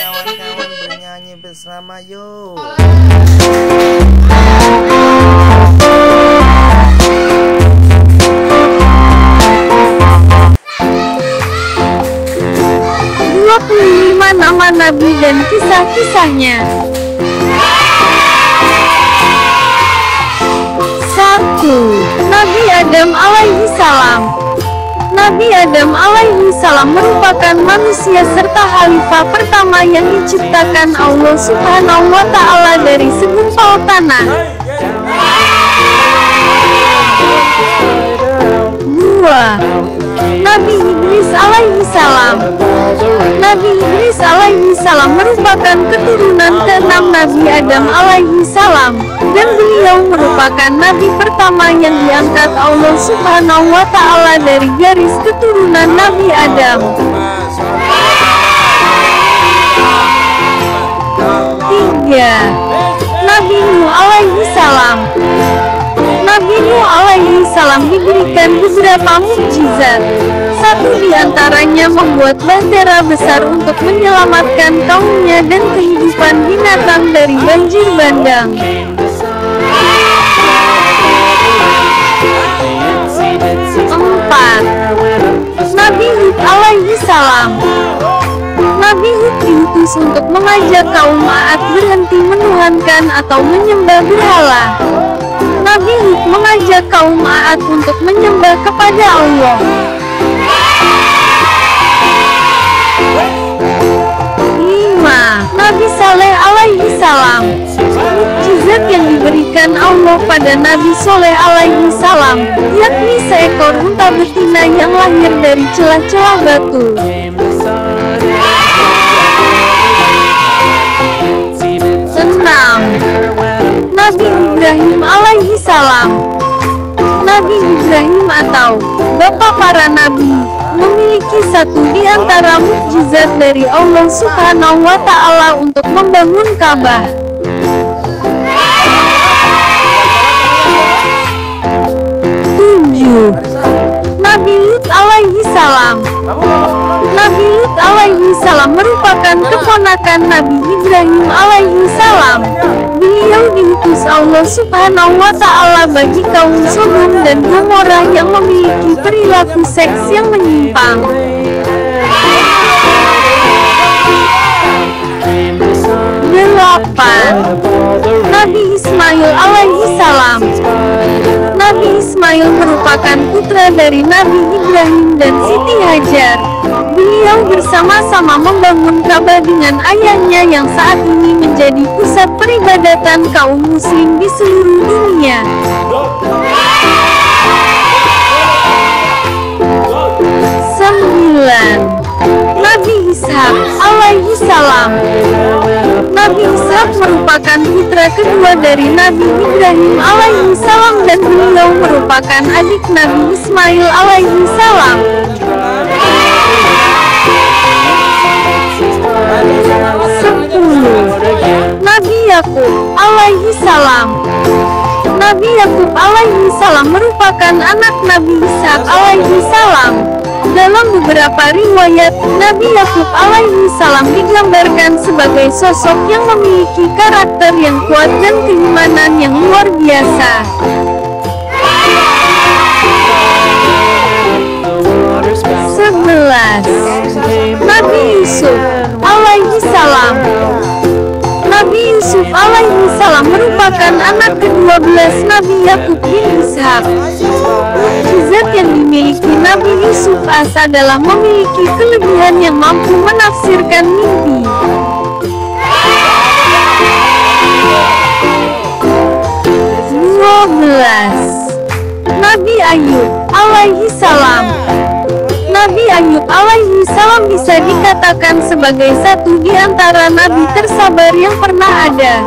kawan-kawan bernyanyi bersama yuk. Nama Nabi dan kisah-kisahnya. 1. Nabi Adam alaihi salam. Nabi Adam alaihi salam merupakan manusia serta khalifah pertama yang diciptakan Allah Subhanahu wa Ta'ala dari segumpal tanah. 2. Nabi Idris alaihi salam. Nabi Idris alaihi salam merupakan keturunan ke-6 Nabi Adam alaihi salam, dan beliau merupakan nabi pertama yang diangkat Allah Subhanahu wa Ta'ala dari garis keturunan Nabi Adam. 3. Nabi Nuh alaihi salam. Nabi Nuh alaihi salam diberikan beberapa mukjizat. Satu di antaranya membuat bahtera besar untuk menyelamatkan kaumnya dan kehidupan binatang dari banjir bandang. 4. Nabi Hud alaihi salam. Nabi Hud diutus untuk mengajak kaum Ad berhenti menuhankan atau menyembah berhala. Nabi Hud mengajak kaum Ad untuk menyembah kepada Allah. 5. Nabi Saleh alaihi salam. Mukjizat yang diberikan Allah pada Nabi Saleh alaihi salam, yakni seekor unta betina yang lahir dari celah-celah batu. 6. Nabi Ibrahim alaihi salam. Nabi Ibrahim atau Bapak para Nabi memiliki satu di antara mukjizat dari Allah Subhanahu wa Ta'ala untuk membangun Ka'bah. 7. Nabi Lut alaihi salam. Nabi Lut alaihi salam merupakan keponakan Nabi Ibrahim alaihi salam. Beliau diutus Allah Subhanahu wa Ta'ala bagi kaum Sodom dan Gomora yang memiliki perilaku seks yang menyimpang. 8. Nabi Ismail alaihi salam. Nabi Ismail merupakan putra dari Nabi Ibrahim dan Siti Hajar. Beliau bersama-sama membangun Ka'bah dengan ayahnya yang saat ini menjadi pusat peribadatan kaum muslim di seluruh dunia. 9. Nabi Ishak alaihi salam. Nabi Ishak merupakan putra kedua dari Nabi Ibrahim alaihi salam dan beliau merupakan adik Nabi Ismail alaihi salam. 10. Nabi Yakub alaihi salam. Nabi Yakub alaihi salam merupakan anak Nabi Ishak alaihi salam. Dalam beberapa riwayat, Nabi Yakub alaihi salam digambarkan sebagai sosok yang memiliki karakter yang kuat dan keimanan yang luar biasa. 11. Nabi Yusuf alaihi salam. Nabi Yusuf alaihi salam merupakan anak ke-12 Nabi Yakub bin Ishak. Mukjizat yang dimiliki Nabi Yusuf adalah memiliki kelebihan yang mampu menafsirkan mimpi. 12. Nabi Ayub alaihi salam. Nabi Ayub alaihi salam bisa dikatakan sebagai satu di antara nabi tersabar yang pernah ada.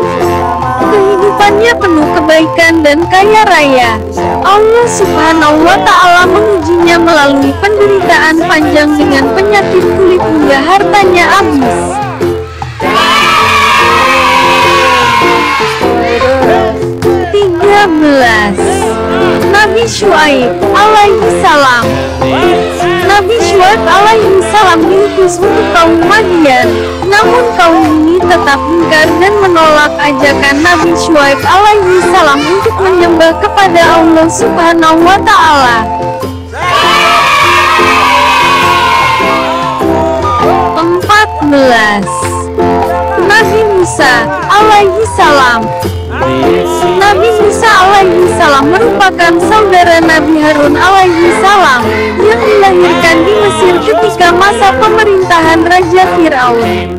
Kehidupannya penuh kebaikan dan kaya raya. Allah Subhanahu wa Ta'ala mengujinya melalui penderitaan panjang dengan penyakit kulit hingga hartanya habis. 13. Nabi Syuaib alaihi salam. Nabi Syuaib alaihi salam diutus untuk kaum Madian, namun kaum tetap ingkar dan menolak ajakan Nabi Syuaib alaihi salam untuk menyembah kepada Allah Subhanahu wa Ta'ala. 14. Nabi Musa alaihi salam. Nabi Musa alaihi salam merupakan saudara Nabi Harun alaihi salam yang dilahirkan di Mesir ketika masa pemerintahan Raja Fir'aun.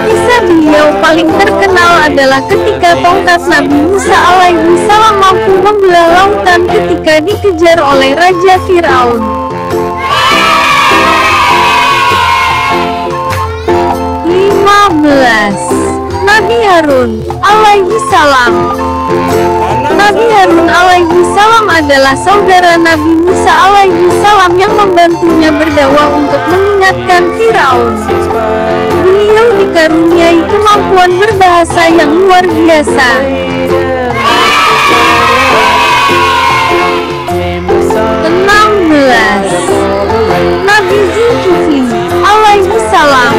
Kisah beliau paling terkenal adalah ketika tongkat Nabi Musa alaihi salam mampu membelah lautan ketika dikejar oleh Raja Fir'aun. 15. Nabi Harun alaihi salam. Nabi Harun alaihi salam adalah saudara Nabi Musa alaihi salam yang membantunya berdakwah untuk mengingatkan Firaun. Beliau dikaruniai kemampuan berbahasa yang luar biasa. 16. Nabi Zulkifli alaihi salam.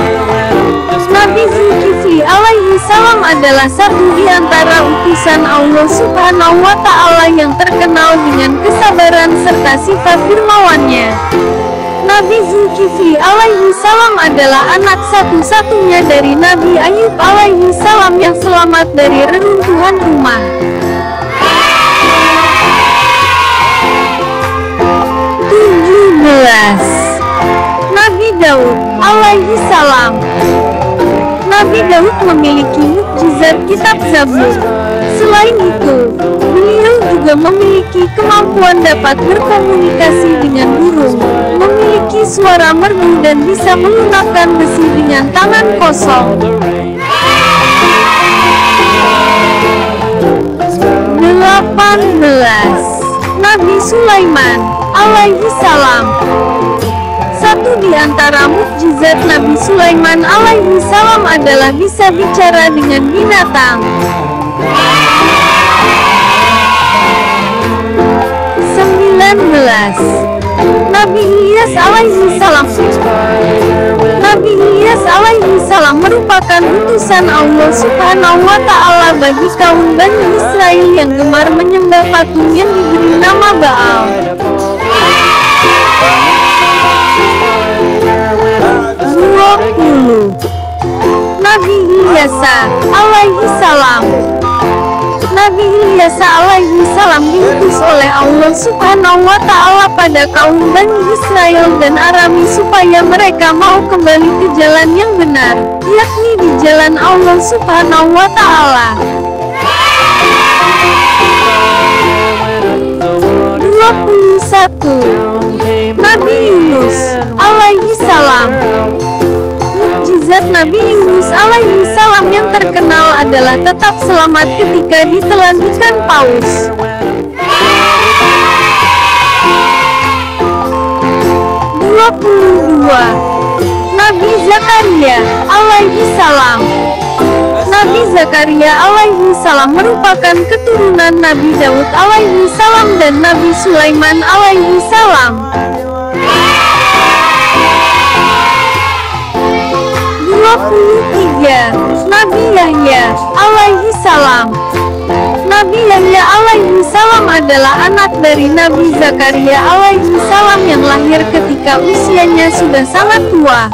Nabi Zulkifli alaihi salam adalah satu di antara utusan Allah Subhanahu wa Ta'ala yang terkenal dengan kesabaran serta sifat dermawannya. Nabi Zulkifli alaihi salam adalah anak satu-satunya dari Nabi Ayub alaihi salam yang selamat dari reruntuhan rumah. 17. Nabi Daud alaihi salam. Nabi Daud memiliki mukjizat kitab Zabur. Selain itu, beliau juga memiliki kemampuan dapat berkomunikasi dengan burung, memiliki suara merdu dan bisa melunakkan besi dengan tangan kosong. 18. Nabi Sulaiman alaihi salam. Satu di antara mukjizat Nabi Sulaiman alaihi salam adalah bisa bicara dengan binatang. 19. Nabi Ilyas alaihi salam. Nabi Ilyas alaihi salam merupakan utusan Allah Subhanahu wa Ta'ala bagi kaum Bani Israel yang gemar menyembah patung yang diberi nama Baal. 20. Nabi Ilyas alaihi salam. Nabi Ilyas alaihi salam diutus oleh Allah Subhanahu wa Ta'ala pada kaum Bani Israel dan Arami supaya mereka mau kembali ke jalan yang benar, yakni di jalan Allah Subhanahu wa Ta'ala. 21. Nabi Yunus alaihi salam. Mukjizat Nabi Yunus alaihi salam yang terkenal adalah tetap selamat ketika ditelan ikan paus. 22. Nabi Zakaria alaihi salam. Nabi Zakaria alaihi salam merupakan keturunan Nabi Daud alaihi salam dan Nabi Sulaiman alaihi salam. 23. Nabi Yahya alaihi salam. Nabi Yahya alaihi salam adalah anak dari Nabi Zakaria alaihi salam yang lahir ketika usianya sudah sangat tua.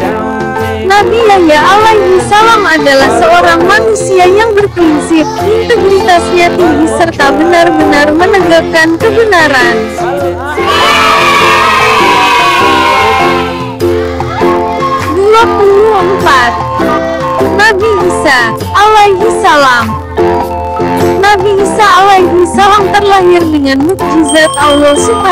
Nabi Yahya alaihi salam adalah seorang manusia yang berprinsip, integritasnya tinggi serta benar-benar menegakkan kebenaran. 24. Nabi Isa alaihi salam. Nabi Isa alaihi salam terlahir dengan mukjizat Allah Subhanahu